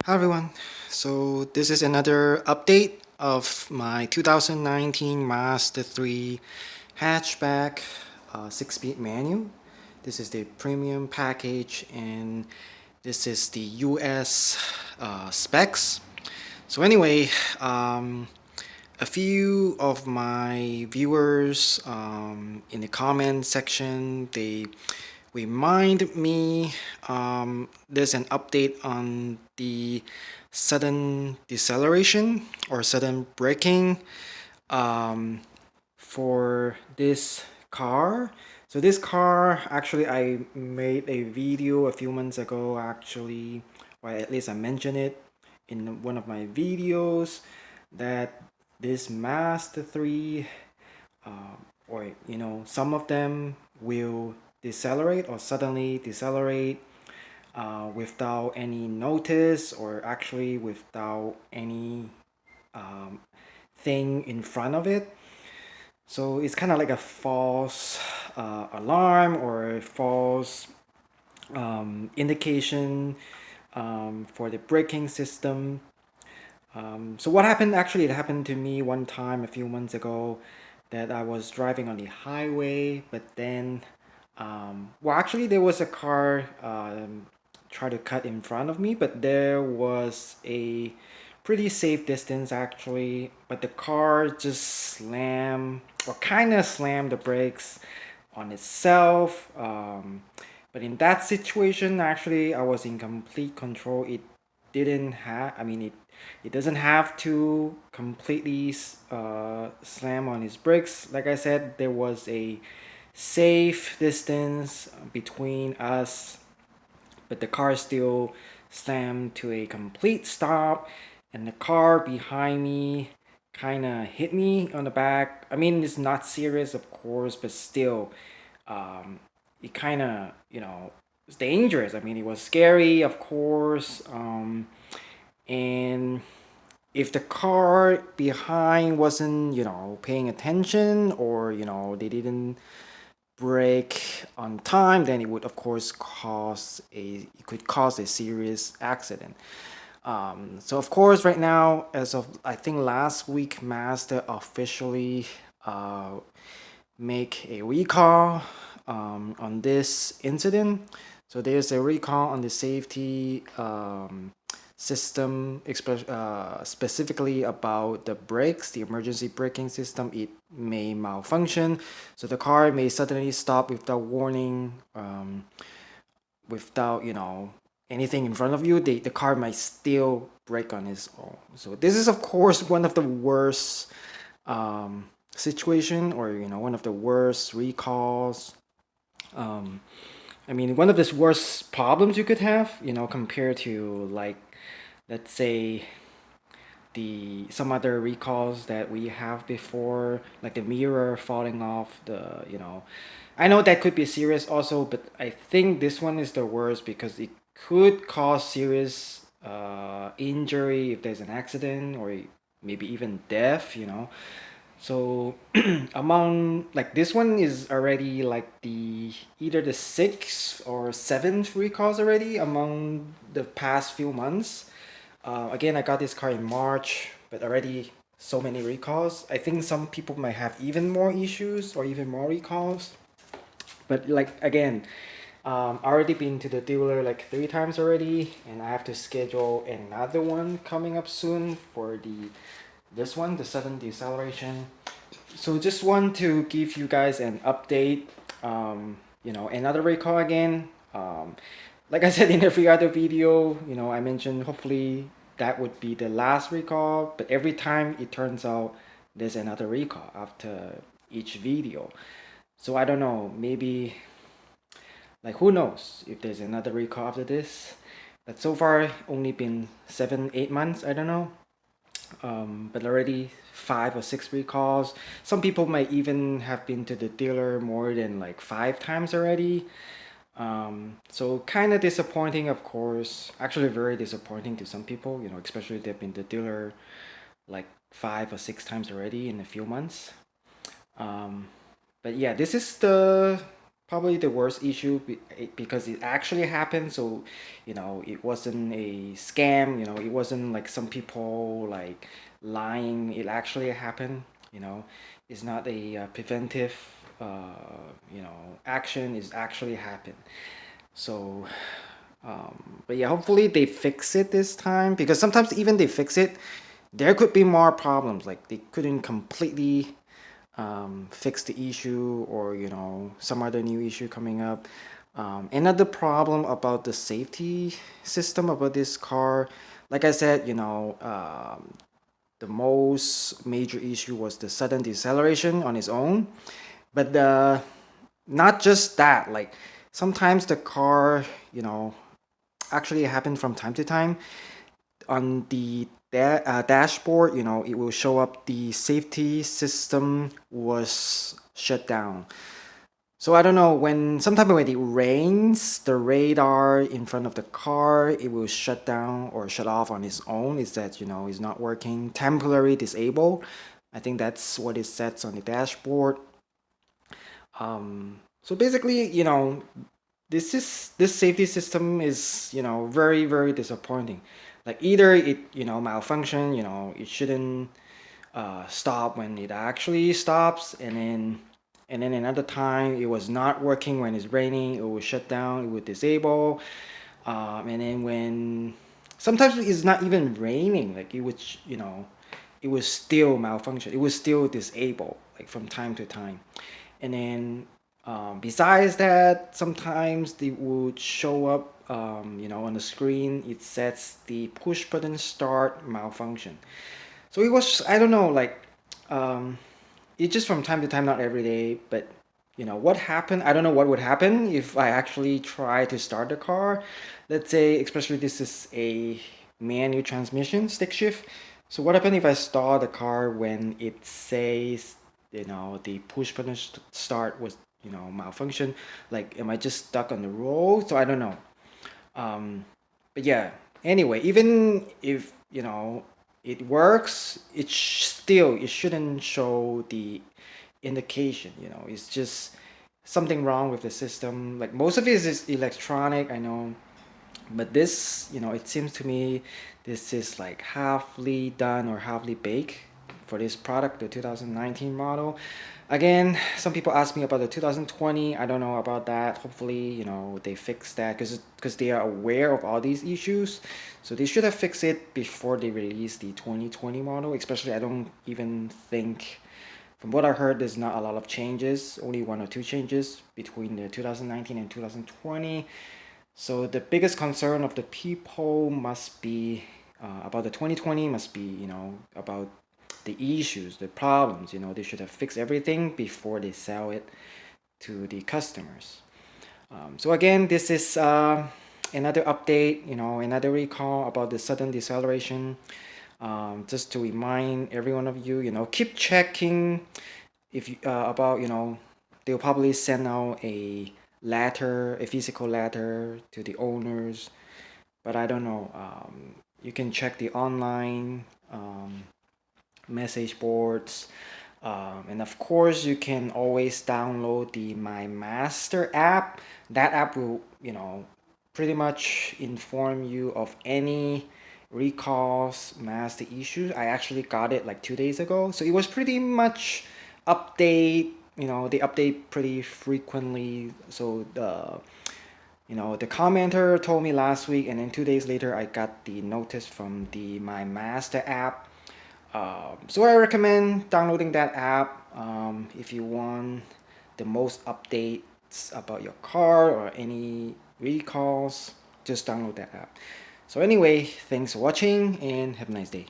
Hi everyone. So this is another update of my 2019 Mazda 3 Hatchback 6-speed manual. This is the premium package and this is the US specs. So anyway, um, a few of my viewers in the comment section, they remind me there's an update on the sudden deceleration or sudden braking um, for this car. So this car, actually, I made a video a few months ago, actually, or at least I mentioned it in one of my videos that this Mazda 3 or some of them will decelerate or suddenly decelerate without any notice or actually without any um, thing in front of it. So it's kind of like a false alarm or a false indication for the braking system. So what happened, actually, it happened to me one time a few months ago that I was driving on the highway, but then, well, actually, there was a car try to cut in front of me, but there was a pretty safe distance actually, but the car just slammed or kind of slammed the brakes on itself. But in that situation, actually, I was in complete control. It didn't have, I mean, it doesn't have to completely slam on its brakes. Like I said, there was a safe distance between us, but the car still slammed to a complete stop, and the car behind me kind of hit me on the back. I mean, it's not serious, of course, but still, um, it kind of, it's dangerous. I mean, it was scary, of course. And if the car behind wasn't, paying attention or, they didn't brake on time, then it would of course it could cause a serious accident. So of course right now, as of I think last week, Mazda officially uh, make a recall on this incident. So there's a recall on the safety system, specifically about the brakes, the emergency braking system. It may malfunction, so the car may suddenly stop without warning, without anything in front of you. The car might still brake on its own. So this is of course one of the worst situation, or one of the worst recalls. I mean, one of the worst problems you could have, compared to, like, let's say the some other recalls that we have before, like the mirror falling off the, I know that could be serious also, but I think this one is the worst because it could cause serious injury if there's an accident, or maybe even death. So among, like, this one is already like the either the sixth or seventh recalls already among the past few months. Again, I got this car in March, but already so many recalls. I think some people might have even more issues or even more recalls. But like, again, I already been to the dealer like 3 times already, and I have to schedule another one coming up soon for this one, the sudden deceleration. So just want to give you guys an update. Another recall again. Like I said in every other video, I mentioned hopefully that would be the last recall, but every time it turns out there's another recall after each video. So I don't know, maybe, like, who knows if there's another recall after this. But so far only been 7, 8 months, I don't know. But already 5 or 6 recalls. Some people might even have been to the dealer more than like 5 times already. So kind of disappointing, of course. Actually, very disappointing to some people. Especially they've been to the dealer like 5 or 6 times already in a few months. Um, but yeah, this is the probably the worst issue because it actually happened. So, it wasn't a scam. It wasn't like some people like lying. It actually happened. You know, it's not a preventive, action. It's actually happened. So, but yeah, hopefully they fix it this time because sometimes even they fix it, there could be more problems. Like they couldn't completely fix the issue, or some other new issue coming up. Another problem about the safety system about this car, like I said, the most major issue was the sudden deceleration on its own. But not just that, like sometimes the car, actually happen from time to time on the dashboard. It will show up the safety system was shut down. So I don't know, when sometimes when it rains, the radar in front of the car, it will shut down or shut off on its own. It says, it's not working, temporary disabled. I think that's what it says on the dashboard. So basically, this safety system is, very, very disappointing. Like either it, malfunction, it shouldn't stop when it actually stops, and then another time it was not working when it's raining, it would shut down, it would disable. And then when sometimes it's not even raining, like it would, it was still malfunction, it was still disabled, like from time to time. And then besides that, sometimes they would show up, on the screen, it says the push button start malfunction. So it was, I don't know, like, it's just from time to time, not every day, but what happened, I don't know what would happen if I actually try to start the car. Let's say, especially this is a manual transmission, stick shift. So what happened if I start the car when it says, the push button start was, malfunction? Like, am I just stuck on the road? So I don't know. um but yeah, anyway, even if it works, still it shouldn't show the indication. It's just something wrong with the system. Like most of it is electronic, I know, but this, it seems to me this is like halfly done or halfly baked for this product, the 2019 model. Again, some people ask me about the 2020. I don't know about that. Hopefully, they fix that because they are aware of all these issues. So they should have fixed it before they release the 2020 model. Especially, I don't even think, from what I heard, there's not a lot of changes, only one or two changes between the 2019 and 2020. So the biggest concern of the people must be about the 2020, must be, about the issues, the problems. They should have fixed everything before they sell it to the customers. So again, this is another update, another recall about the sudden deceleration. Just to remind every one of you, keep checking if you, about, they'll probably send out a letter, a physical letter to the owners, but I don't know. You can check the online message boards, and of course, you can always download the My Master app. That app will, pretty much inform you of any recalls, master issues. I actually got it like 2 days ago, so it was pretty much update. They update pretty frequently. So the commenter told me last week, and then 2 days later, I got the notice from the My Master app. So I recommend downloading that app if you want the most updates about your car or any recalls. Just download that app. So anyway, thanks for watching and have a nice day.